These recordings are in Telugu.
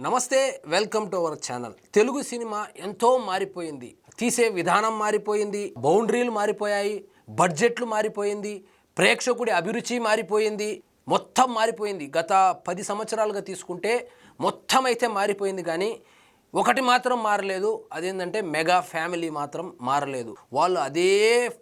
నమస్తే, welcome to our channel. Telugu cinema ఎంతో మారిపోయింది. తీసే విధానం మారిపోయింది, బౌండరీలు మారిపోయాయి, బడ్జెట్లు మారిపోయింది, ప్రేక్షకుడి అభిరుచి మారిపోయింది, మొత్తం మారిపోయింది. గత 10 సంవత్సరాలుగా తీసుకుంటే మొత్తం అయితే మారిపోయింది. కానీ ఒకటి మాత్రం మారలేదు, అదేంటంటే మెగా ఫ్యామిలీ మాత్రం మారలేదు. వాళ్ళు అదే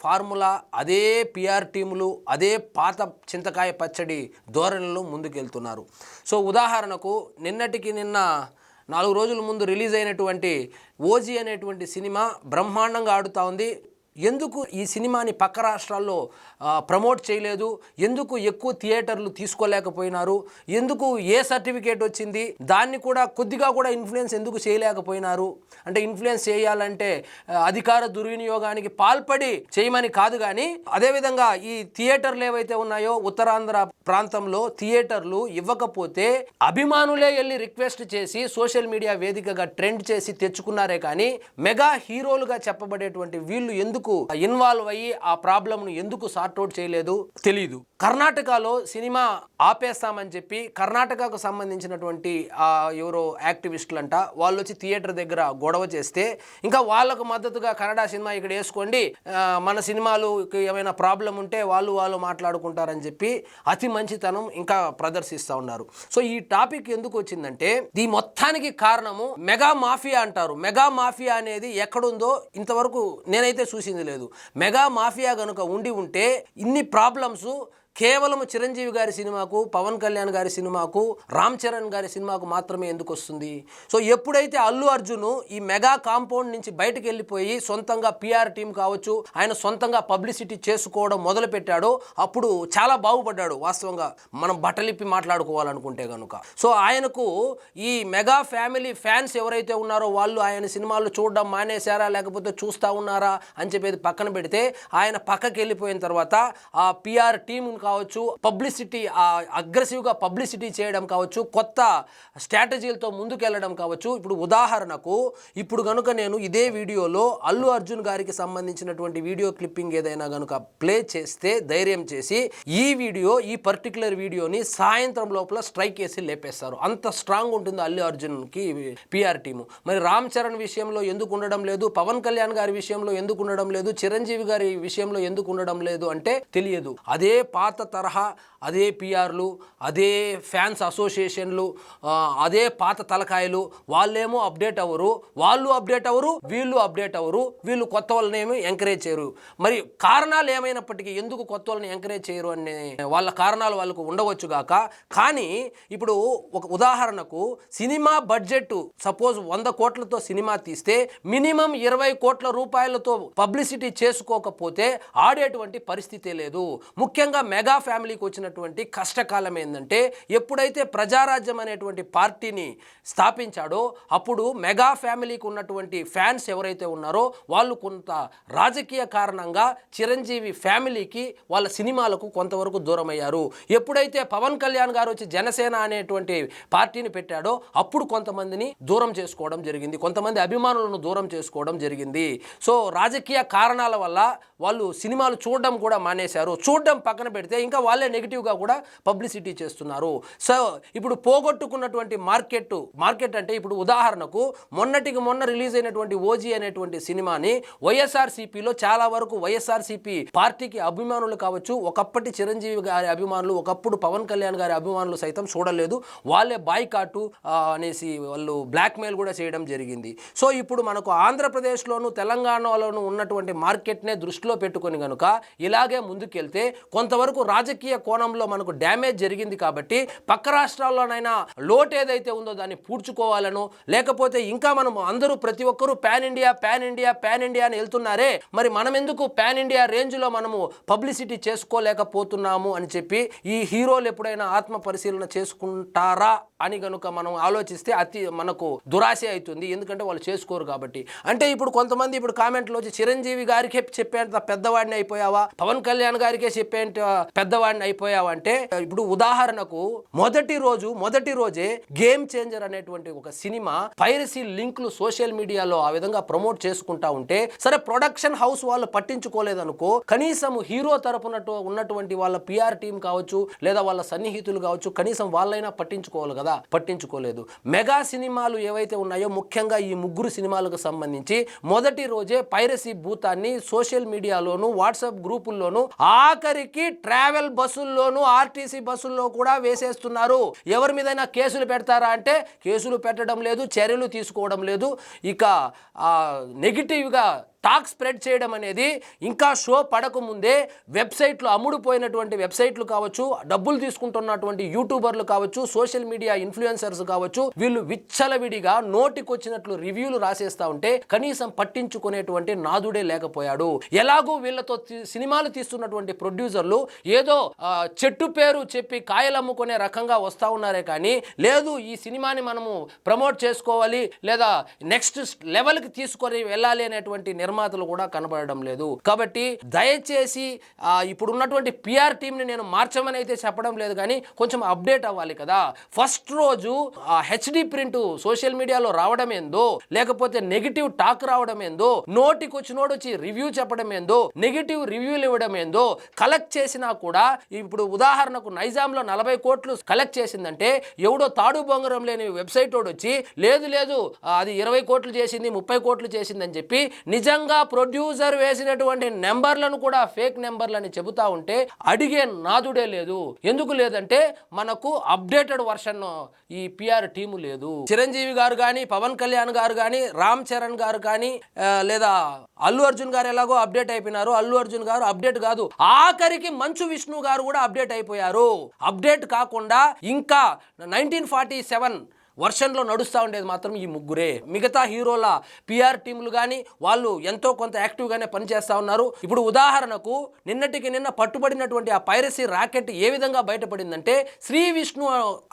ఫార్ములా, అదే పిఆర్ టీములు, అదే పాత చింతకాయ పచ్చడి ధోరణిలో ముందుకెళ్తున్నారు. సో ఉదాహరణకు నిన్నటికి నిన్న 4 రోజుల ముందు రిలీజ్ అయినటువంటి ఓజీ అనేటువంటి సినిమా బ్రహ్మాండంగా ఆడుతూ ఉంది. ఎందుకు ఈ సినిమాని పక్క రాష్ట్రాల్లో ప్రమోట్ చేయలేదు, ఎందుకు ఎక్కువ థియేటర్లు తీసుకోలేకపోయినారు, ఎందుకు ఏ సర్టిఫికేట్ వచ్చింది, దాన్ని కూడా కొద్దిగా కూడా ఇన్ఫ్లుయెన్స్ ఎందుకు చేయలేకపోయినారు? అంటే ఇన్ఫ్లుయెన్స్ చేయాలంటే అధికార దుర్వినియోగానికి పాల్పడి చేయమని కాదు. కానీ అదేవిధంగా ఈ థియేటర్లు ఏవైతే ఉన్నాయో ఉత్తరాంధ్ర ప్రాంతంలో థియేటర్లు ఇవ్వకపోతే అభిమానులే వెళ్ళి రిక్వెస్ట్ చేసి సోషల్ మీడియా వేదికగా ట్రెండ్ చేసి తెచ్చుకున్నారే. కానీ మెగా హీరోలుగా చెప్పబడేటువంటి వీళ్ళు ఎందుకు ఇన్వాల్వ్ అయ్యి ఆ ప్రాబ్లంను ఎందుకు సార్ట్అవుట్ చేయలేదు తెలీదు. కర్ణాటకలో సినిమా ఆపేస్తామని చెప్పి కర్ణాటకకు సంబంధించినటువంటి ఎవరో యాక్టివిస్టులంట వాళ్ళు వచ్చి థియేటర్ దగ్గర గొడవ చేస్తే ఇంకా వాళ్ళకు మద్దతుగా కన్నడ సినిమా ఇక్కడ వేసుకోండి, మన సినిమాలుకి ఏమైనా ప్రాబ్లం ఉంటే వాళ్ళు మాట్లాడుకుంటారని చెప్పి అతి మంచితనం ఇంకా ప్రదర్శిస్తూ ఉన్నారు. సో ఈ టాపిక్ ఎందుకు వచ్చిందంటే ఈ మొత్తానికి కారణము మెగా మాఫియా అంటారు. మెగా మాఫియా అనేది ఎక్కడుందో ఇంతవరకు నేనైతే చూసింది లేదు. మెగా మాఫియా కనుక ఉంటే ఇన్ని ప్రాబ్లమ్స్ కేవలం చిరంజీవి గారి సినిమాకు, పవన్ కళ్యాణ్ గారి సినిమాకు, రామ్ చరణ్ గారి సినిమాకు మాత్రమే ఎందుకు వస్తుంది? సో ఎప్పుడైతే అల్లు అర్జున్ ఈ మెగా కాంపౌండ్ నుంచి బయటకు వెళ్ళిపోయి సొంతంగా పిఆర్ టీం కావచ్చు, ఆయన సొంతంగా పబ్లిసిటీ చేసుకోవడం మొదలు పెట్టాడో అప్పుడు చాలా బాగుపడ్డాడు. వాస్తవంగా మనం బట్టలిప్పి మాట్లాడుకోవాలనుకుంటే కనుక. సో ఆయనకు ఈ మెగా ఫ్యామిలీ ఫ్యాన్స్ ఎవరైతే ఉన్నారో వాళ్ళు ఆయన సినిమాలు చూడడం మానేశారా లేకపోతే చూస్తూ ఉన్నారా అని చెప్పేది పక్కన పెడితే, ఆయన పక్కకి వెళ్ళిపోయిన తర్వాత ఆ పిఆర్ టీం కావచ్చు, పబ్లిసిటీ అగ్రెసివ్గా పబ్లిసిటీ చేయడం కావచ్చు, కొత్త స్ట్రాటజీలతో ముందుకెళ్ళడం కావచ్చు. ఇప్పుడు ఉదాహరణకు ఇప్పుడు కనుక నేను ఇదే వీడియోలో అల్లు అర్జున్ గారికి సంబంధించినటువంటి వీడియో క్లిప్పింగ్ ఏదైనా కనుక ప్లే చేస్తే ధైర్యం చేసి ఈ పర్టికులర్ వీడియోని సాయంత్రం లోపల స్ట్రైక్ చేసి లేపేస్తారు. అంత స్ట్రాంగ్ ఉంటుంది అల్లు అర్జున్కి పిఆర్ టీము. మరి రామ్ చరణ్ విషయంలో ఎందుకు ఉండడం లేదు, పవన్ కళ్యాణ్ గారి విషయంలో ఎందుకు ఉండడం లేదు, చిరంజీవి గారి విషయంలో ఎందుకు ఉండడం లేదు అంటే తెలియదు. అదే పాత తరహా, అదే పిఆర్లు, అదే ఫ్యాన్స్ అసోసియేషన్లు, అదే పాత తలకాయలు. వాళ్ళేమో అప్డేట్ అవ్వరు, వీళ్ళు అప్డేట్ అవ్వరు, వీళ్ళు కొత్త వాళ్ళనేమో ఎంకరేజ్ చేయరు. మరి కారణాలు ఏమైనప్పటికీ ఎందుకు కొత్త వాళ్ళని ఎంకరేజ్ చేయరు అనే వాళ్ళ కారణాలు వాళ్ళకు ఉండవచ్చు గాక. కానీ ఇప్పుడు ఒక ఉదాహరణకు సినిమా బడ్జెట్ సపోజ్ 100 కోట్లతో సినిమా తీస్తే మినిమం 20 కోట్ల రూపాయలతో పబ్లిసిటీ చేసుకోకపోతే ఆడేటువంటి పరిస్థితే లేదు. ముఖ్యంగా మెగా ఫ్యామిలీకి వచ్చినటువంటి కష్టకాలం ఏంటంటే, ఎప్పుడైతే ప్రజారాజ్యం అనేటువంటి పార్టీని స్థాపించాడో అప్పుడు మెగా ఫ్యామిలీకి ఉన్నటువంటి ఫ్యాన్స్ ఎవరైతే ఉన్నారో వాళ్ళు కొంత రాజకీయ కారణంగా చిరంజీవి ఫ్యామిలీకి వాళ్ళ సినిమాలకు కొంతవరకు దూరం అయ్యారు. ఎప్పుడైతే పవన్ కళ్యాణ్ గారు వచ్చి జనసేన అనేటువంటి పార్టీని పెట్టాడో అప్పుడు కొంతమందిని దూరం చేసుకోవడం జరిగింది, కొంతమంది అభిమానులను దూరం చేసుకోవడం జరిగింది. సో రాజకీయ కారణాల వల్ల వాళ్ళు సినిమాలు చూడడం కూడా మానేశారు. చూడడం పక్కన పెడితే ఇంకా వాళ్ళే నెగిటివ్గా కూడా పబ్లిసిటీ చేస్తున్నారు. సో ఇప్పుడు పోగొట్టుకున్నటువంటి మార్కెట్ అంటే ఇప్పుడు ఉదాహరణకు మొన్నటికి మొన్న రిలీజ్ అయినటువంటి ఓజీ అనేటువంటి సినిమాని వైఎస్ఆర్సీపీలో చాలా వరకు వైఎస్ఆర్సీపీ పార్టీకి అభిమానులు కావచ్చు, ఒకప్పటి చిరంజీవి గారి అభిమానులు, ఒకప్పుడు పవన్ కళ్యాణ్ గారి అభిమానులు సైతం చూడలేదు. వాళ్ళే బాయ్కాటు అనేసి వాళ్ళు బ్లాక్మెయిల్ కూడా చేయడం జరిగింది. సో ఇప్పుడు మనకు ఆంధ్రప్రదేశ్లోను తెలంగాణలోను ఉన్నటువంటి మార్కెట్నే దృష్టిలో పెట్టుకొని కనుక ఇలాగే ముందుకెళ్తే కొంతవరకు రాజకీయ కోణంలో మనకు డ్యామేజ్ జరిగింది. కాబట్టి పక్క రాష్ట్రాల్లోనైనా లోటు ఏదైతే ఉందో దాన్ని పూడ్చుకోవాలను, లేకపోతే ఇంకా మనం అందరూ ప్రతి ఒక్కరూ పాన్ ఇండియా అని వెళ్తున్నారే, మరి మనం ఎందుకు పాన్ ఇండియా రేంజ్లో మనము పబ్లిసిటీ చేసుకోలేకపోతున్నాము అని చెప్పి ఈ హీరోలు ఎప్పుడైనా ఆత్మ పరిశీలన చేసుకుంటారా అని కనుక మనం ఆలోచిస్తే మనకు దురాశ అవుతుంది. ఎందుకంటే వాళ్ళు చేసుకోరు కాబట్టి. అంటే ఇప్పుడు కొంతమంది కామెంట్లో వచ్చి చిరంజీవి గారికే చెప్పేంత పెద్దవాడిని అయిపోయావా, పవన్ కళ్యాణ్ గారికే చెప్పేంత పెద్దవాడిని అయిపోయావంటే, ఇప్పుడు ఉదాహరణకు మొదటి రోజే గేమ్ చేంజర్ అనేటువంటి ఒక సినిమా పైరసీ లింకులు సోషల్ మీడియాలో ఆ విధంగా ప్రమోట్ చేసుకుంటా ఉంటే, సరే ప్రొడక్షన్ హౌస్ వాళ్ళు పట్టించుకోలేదనుకో, కనీసం హీరో తరపున ఉన్నటువంటి వాళ్ళ పిఆర్ టీం కావచ్చు లేదా వాళ్ళ సన్నిహితులు కావచ్చు, కనీసం వాళ్ళైనా పట్టించుకోవాలి కదా, పట్టించుకోలేదు. మెగా సినిమాలు ఏవైతే ఉన్నాయో ముఖ్యంగా ఈ ముగ్గురు సినిమాలకు సంబంధించి మొదటి రోజే పైరసీ భూతాన్ని సోషల్ మీడియాలోను వాట్సాప్ గ్రూపుల్లోను ఆఖరికి ట్రావెల్ బస్సుల్లోను ఆర్టీసీ బస్సుల్లో కూడా వేసేస్తున్నారు. ఎవరి మీదైనా కేసులు పెడతారా అంటే కేసులు పెట్టడం లేదు, చర్యలు తీసుకోవడం లేదు. ఇక నెగిటివ్గా టాక్ స్ప్రెడ్ చేయడం అనేది ఇంకా షో పడకముందే వెబ్సైట్లు అమ్ముడుపోయినటువంటి వెబ్సైట్లు కావచ్చు, డబ్బులు తీసుకుంటున్నటువంటి యూట్యూబర్లు కావచ్చు, సోషల్ మీడియా ఇన్ఫ్లుయెన్సర్స్ కావచ్చు, వీళ్ళు విచ్చలవిడిగా నోటికొచ్చినట్లు రివ్యూలు రాసేస్తా ఉంటే కనీసం పట్టించుకునేటువంటి నాదుడే లేకపోయాడు. ఎలాగూ వీళ్ళతో సినిమాలు తీస్తున్నటువంటి ప్రొడ్యూసర్లు ఏదో చెట్టు పేరు చెప్పి కాయలు అమ్ముకునే రకంగా వస్తూ ఉన్నారే కానీ, లేదు ఈ సినిమాని మనము ప్రమోట్ చేసుకోవాలి లేదా నెక్స్ట్ లెవెల్కి తీసుకొని వెళ్ళాలి అనేటువంటి నిర్మాతలు కూడా కనబడడం లేదు. కాబట్టి దయచేసి ఇప్పుడు ఉన్నటువంటి పిఆర్ టీంని నేను మార్చమని అయితే చెప్పడం లేదు, కానీ కొంచెం అప్డేట్ అవ్వాలి కదా. ఫస్ట్ రోజు హెచ్డి ప్రింట్ సోషల్ మీడియాలో రావడం ఏందో, లేకపోతే నెగిటివ్ టాక్ రావడం ఏందో, నోటికొచ్చినోడు వచ్చి రివ్యూ చెప్పడం ఏందో, నెగిటివ్ రివ్యూలు ఇవ్వడం ఏందో, కలెక్ట్ చేసినా కూడా ఇప్పుడు ఉదాహరణకు నైజాంలో 40 కోట్లు కలెక్ట్ చేసిందంటే ఎవడో తాడు బొంగరం లేని వెబ్సైట్ వాడు వచ్చి లేదు అది 20 కోట్లు చేసింది 30 కోట్లు చేసిందని చెప్పి నిజంగా ప్రొడ్యూసర్ వేసినటువంటి నెంబర్లను కూడా ఫేక్ నెంబర్లని చెబుతా ఉంటే అడిగే నాదుడే లేదు. ఎందుకు లేదంటే మనకు అప్డేటెడ్ వర్షన్ ఈ పిఆర్ టీము లేదు. చిరంజీవి గారు కానీ, పవన్ కళ్యాణ్ గారు కానీ, రామ్ చరణ్ గారు కానీ, లేదా అల్లు అర్జున్ గారు ఎలాగో అప్డేట్ అయిపోయినారు. అల్లు అర్జున్ గారు అప్డేట్ కాదు, ఆఖరికి మంచు విష్ణు గారు కూడా అప్డేట్ అయిపోయారు. అప్డేట్ కాకుండా ఇంకా 1947 వర్షన్లో నడుస్తూ ఉండేది మాత్రం ఈ ముగ్గురే. మిగతా హీరోల పిఆర్ టీములు కానీ వాళ్ళు ఎంతో కొంత యాక్టివ్గానే పనిచేస్తూ ఉన్నారు. ఇప్పుడు ఉదాహరణకు నిన్నటికి నిన్న పట్టుబడినటువంటి ఆ పైరసీ రాకెట్ ఏ విధంగా బయటపడిందంటే, శ్రీ విష్ణు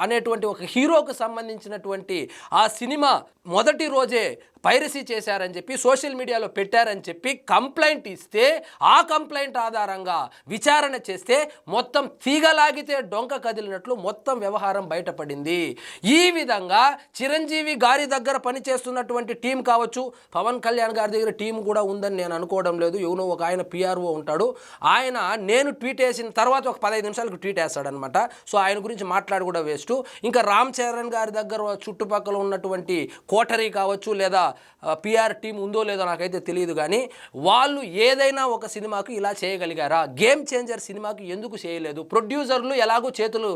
అనేటువంటి ఒక హీరోకు సంబంధించినటువంటి ఆ సినిమా మొదటి రోజే పైరసీ చేశారని చెప్పి సోషల్ మీడియాలో పెట్టారని చెప్పి కంప్లైంట్ ఇస్తే, ఆ కంప్లైంట్ ఆధారంగా విచారణ చేస్తే మొత్తం తీగలాగితే డొంక కదిలినట్లు మొత్తం వ్యవహారం బయటపడింది. ఈ విధంగా చిరంజీవి గారి దగ్గర పనిచేస్తున్నటువంటి టీం కావచ్చు, పవన్ కళ్యాణ్ గారి దగ్గర టీం కూడా ఉందని నేను అనుకోవడం లేదు. ఎవనో ఒక ఆయన పిఆర్ఓ ఉంటాడు, ఆయన నేను ట్వీట్ వేసిన తర్వాత ఒక 15 నిమిషాలకు ట్వీట్ వేస్తాడనమాట. సో ఆయన గురించి మాట్లాడి కూడా వేస్ట్. ఇంకా రామ్ చరణ్ గారి దగ్గర చుట్టుపక్కల ఉన్నటువంటి కోటరీ కావచ్చు లేదా పిఆర్ టీం ఉందో లేదో నాకైతే తెలియదు, కానీ వాళ్ళు ఏదైనా ఒక సినిమాకు ఇలా చేయగలిగారా? గేమ్ చేంజర్ సినిమాకు ఎందుకు చేయలేదు? ప్రొడ్యూసర్లు ఎలాగో చేతులు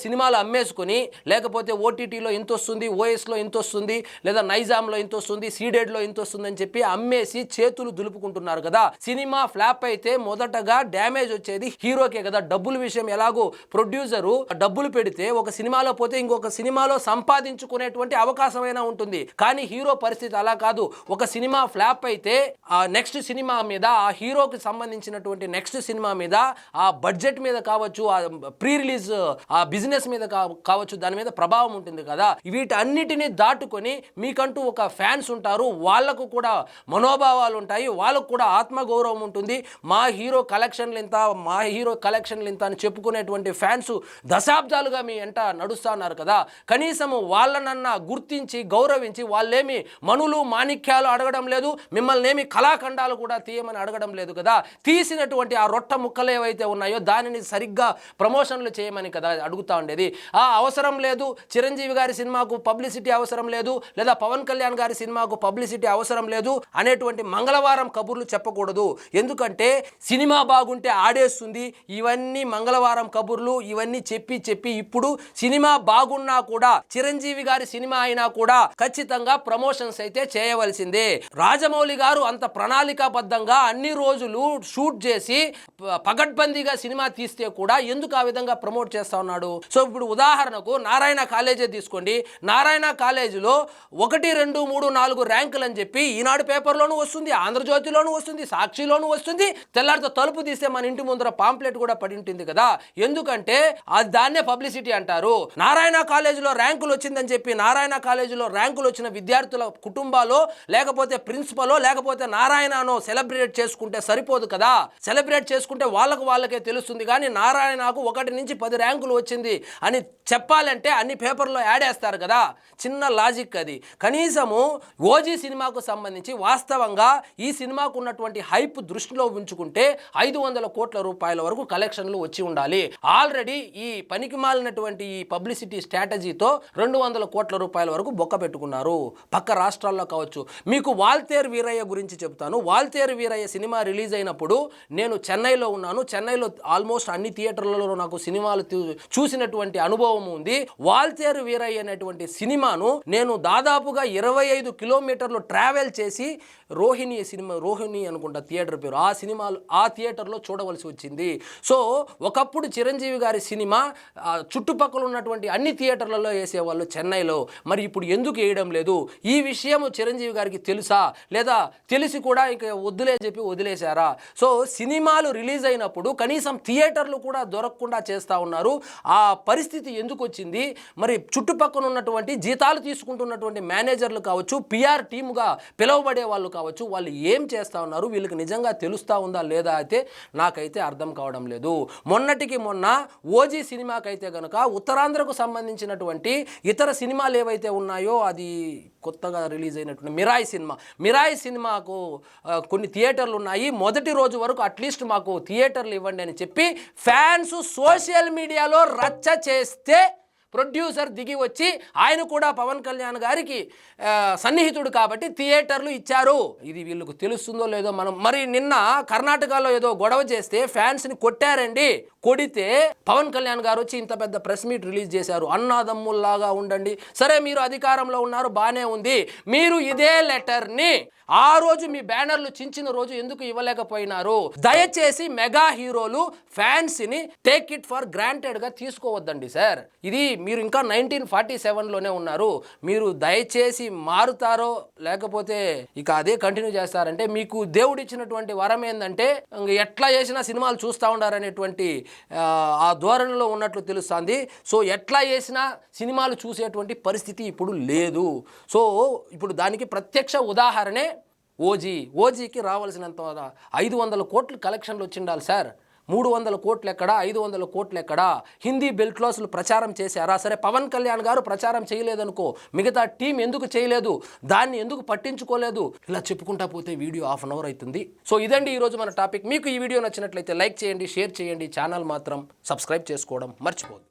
సినిమాలు అమ్మేసుకొని, లేకపోతే ఓటీటీలో ఇంత వస్తుంది, ఓఎస్లో ఇంత వస్తుంది, లేదా నైజాంలో ఇంత వస్తుంది, సీడెడ్లో ఇంత వస్తుంది అని చెప్పి అమ్మేసి చేతులు దులుపుకుంటున్నారు కదా. సినిమా ఫ్లాప్ అయితే మొదటగా డ్యామేజ్ వచ్చేది హీరోకే కదా. డబ్బుల విషయం ఎలాగో ప్రొడ్యూసరు డబ్బులు పెడితే ఒక సినిమాలో పోతే ఇంకొక సినిమాలో సంపాదించుకునేటువంటి అవకాశమైనా ఉంటుంది, కానీ హీరో పరిస్థితి అలా కాదు. ఒక సినిమా ఫ్లాప్ అయితే ఆ నెక్స్ట్ సినిమా మీద, ఆ హీరోకి సంబంధించినటువంటి నెక్స్ట్ సినిమా మీద, ఆ బడ్జెట్ మీద కావచ్చు, ఆ ప్రీ రిలీజ్ ఆ బిజినెస్ మీద కావచ్చు, దాని మీద ప్రభావం ఉంటుంది కదా. వీటన్నిటిని దాటుకొని మీకంటూ ఒక ఫ్యాన్స్ ఉంటారు, వాళ్ళకు కూడా మనోభావాలు ఉంటాయి, వాళ్ళకు కూడా ఆత్మగౌరవం ఉంటుంది. మా హీరో కలెక్షన్లు ఇంత అని చెప్పుకునేటువంటి ఫ్యాన్స్ దశాబ్దాలుగా మీ ఎంట నడుస్తున్నారు కదా. కనీసము వాళ్ళనన్నా గుర్తించి గౌరవించి, వాళ్ళేమి మనులు మాణిక్యాలు అడగడం లేదు, మిమ్మల్ని ఏమి కళాఖండాలు కూడా తీయమని అడగడం లేదు కదా. తీసినటువంటి ఆ రొట్ట ముక్కలు ఏవైతే ఉన్నాయో దానిని సరిగ్గా ప్రమోషన్లు చేయమని కదా అడుగుతా ఉండేది. అవసరం లేదు, చిరంజీవి గారి సినిమాకు పబ్లిసిటీ అవసరం లేదు, లేదా పవన్ కళ్యాణ్ గారి సినిమాకు పబ్లిసిటీ అవసరం లేదు అనేటువంటి మంగళవారం కబుర్లు చెప్పకూడదు. ఎందుకంటే సినిమా బాగుంటే ఆడేస్తుంది. ఇవన్నీ మంగళవారం కబుర్లు, ఇవన్నీ చెప్పి ఇప్పుడు సినిమా బాగున్నా కూడా, చిరంజీవి గారి సినిమా అయినా కూడా ఖచ్చితంగా ప్రమోషన్స్ అయితే చేయవలసిందే. రాజమౌళి గారు అంత ప్రణాళికాబద్ధంగా అన్ని రోజులు షూట్ చేసి పగడ్బందీగా సినిమా తీస్తే కూడా ఎందుకు ఆ విధంగా ప్రమోట్ చేస్తా ఉన్నాడు? సో ఇప్పుడు ఉదాహరణకు నారాయణ కాలేజే తీసుకోండి. నారాయణ కాలేజీలో 1, 2, 3, 4 ర్యాంకులు అని చెప్పి ఈనాడు పేపర్లోనూ వస్తుంది, ఆంధ్రజ్యోతిలోనూ వస్తుంది, సాక్షిలోనూ వస్తుంది. తెల్లారితో తలుపు తీస్తే మన ఇంటి ముందర పాంప్లెట్ కూడా పడి ఉంటుంది కదా. ఎందుకంటే దాన్నే పబ్లిసిటీ అంటారు. నారాయణ కాలేజీలో ర్యాంకులు వచ్చిందని చెప్పి నారాయణ కాలేజీలో ర్యాంకులు వచ్చిన విద్యార్థుల కుటుంబాలో లేకపోతే ప్రిన్సిపలో లేకపోతే నారాయణనో సెలబ్రేట్ చేసుకుంటే సరిపోదు కదా. సెలబ్రేట్ చేసుకుంటే వాళ్ళకే తెలుస్తుంది. కానీ నారాయణకు 1 నుంచి 10 ర్యాంకులు వచ్చింది అని చెప్పాలంటే అన్ని పేపర్లో యాడ్ వేస్తారు కదా. చిన్న లాజిక్ అది. కనీసము ఓజీ సినిమాకు సంబంధించి వాస్తవంగా ఈ సినిమాకు ఉన్నటువంటి హైప్ దృష్టిలో ఉంచుకుంటే 500 కోట్ల రూపాయల వరకు కలెక్షన్లు వచ్చి ఉండాలి. ఆల్రెడీ ఈ పనికిమాలినటువంటి ఈ పబ్లిసిటీ స్ట్రాటజీతో 200 కోట్ల రూపాయల వరకు బొక్క పెట్టుకున్నారు పక్క రాష్ట్రాల్లో కావచ్చు. మీకు వాల్తేరు వీరయ్య గురించి చెప్తాను. వాల్తేరు వీరయ్య సినిమా రిలీజ్ అయినప్పుడు నేను చెన్నైలో ఉన్నాను. చెన్నైలో ఆల్మోస్ట్ అన్ని థియేటర్లలో నాకు సినిమాలు చూసినటువంటి అనుభవం ఉంది. వాల్తేరు వీరయ్య అనేటువంటి సినిమాను నేను దాదాపుగా 25 కిలోమీటర్లు ట్రావెల్ చేసి రోహిణి అనుకుంటా థియేటర్ పేరు, ఆ థియేటర్లో చూడవలసి వచ్చింది. సో ఒకప్పుడు చిరంజీవి గారి సినిమా చుట్టుపక్కల ఉన్నటువంటి అన్ని థియేటర్లలో వేసేవాళ్ళు చెన్నైలో. మరి ఇప్పుడు ఎందుకు వేయడం లేదు? ఈ విషయం చిరంజీవి గారికి తెలుసా, లేదా తెలిసి కూడా ఇక వద్దులే చెప్పి వదిలేశారా? సో సినిమాలు రిలీజ్ అయినప్పుడు కనీసం థియేటర్లు కూడా దొరకకుండా చేస్తూ ఉన్నారు. ఆ పరిస్థితి ఎందుకు వచ్చింది? మరి చుట్టుపక్కల ఉన్నటువంటి జీతాలు తీసుకుంటున్నటువంటి మేనేజర్లు కావచ్చు, పిఆర్ టీముగా పిలువబడే వాళ్ళు కావచ్చు, వాళ్ళు ఏం చేస్తూ ఉన్నారు? వీళ్ళకి నిజంగా తెలుస్తూ ఉందా లేదా అయితే నాకైతే అర్థం కావడం లేదు. మొన్నటికి మొన్న ఓజీ సినిమాకైతే కనుక ఉత్తరాంధ్రకు సంబంధించినటువంటి ఇతర సినిమాలు ఏవైతే ఉన్నాయో, అది కొత్తగా రిలీజ్ అయినటువంటి మిరాయి సినిమాకు కొన్ని థియేటర్లు ఉన్నాయి. మొదటి రోజు వరకు అట్లీస్ట్ మాకు థియేటర్లు ఇవ్వండి అని చెప్పి ఫ్యాన్స్ సోషల్ మీడియాలో రచ్చ చేస్తే ప్రొడ్యూసర్ దిగి వచ్చి ఆయన కూడా పవన్ కళ్యాణ్ గారికి సన్నిహితుడు కాబట్టి థియేటర్లు ఇచ్చారు. ఇది వీళ్ళకు తెలుస్తుందో లేదో. మరి నిన్న కర్ణాటకలో ఏదో గొడవ చేస్తే ఫ్యాన్స్ని కొట్టారండి. కొడితే పవన్ కళ్యాణ్ గారు వచ్చి ఇంత పెద్ద ప్రెస్ మీట్ రిలీజ్ చేశారు. అన్నాదమ్ముల్లాగా ఉండండి. సరే, మీరు అధికారంలో ఉన్నారు, బాగానే ఉంది. మీరు ఇదే లెటర్ని ఆ రోజు మీ బ్యానర్లు చించిన రోజు ఎందుకు ఇవ్వలేకపోయినారు? దయచేసి మెగా హీరోలు ఫ్యాన్స్ని టేక్ ఇట్ ఫర్ గ్రాంటెడ్గా తీసుకోవద్దండి సార్. ఇది మీరు ఇంకా 1947లోనే ఉన్నారు. మీరు దయచేసి మారుతారో లేకపోతే ఇక అదే కంటిన్యూ చేస్తారంటే మీకు దేవుడిచ్చినటువంటి వరం ఏంటంటే ఎట్లా చేసినా సినిమాలు చూస్తూ ఉండారనేటువంటి ఆ ధోరణిలో ఉన్నట్లు తెలుస్తుంది. సో ఎట్లా చేసినా సినిమాలు చూసేటువంటి పరిస్థితి ఇప్పుడు లేదు. సో ఇప్పుడు దానికి ప్రత్యక్ష ఉదాహరణే ఓజీకి రావాల్సినంత 500 కోట్లు కలెక్షన్లు వచ్చిండాలి సార్. 300 కోట్లు ఎక్కడా, 500 కోట్లు ఎక్కడా? హిందీ బెల్ట్ క్లాసులు ప్రచారం చేశారా? సరే, పవన్ కళ్యాణ్ గారు ప్రచారం చేయలేదనుకో, మిగతా టీం ఎందుకు చేయలేదు? దాన్ని ఎందుకు పట్టించుకోలేదు? ఇలా చెప్పుకుంటా పోతే వీడియో 1/2 అవర్ అవుతుంది. సో ఇదండి ఈరోజు మన టాపిక్. మీకు ఈ వీడియో నచ్చినట్లయితే లైక్ చేయండి, షేర్ చేయండి. ఛానల్ మాత్రం సబ్స్క్రైబ్ చేసుకోవడం మర్చిపోదు.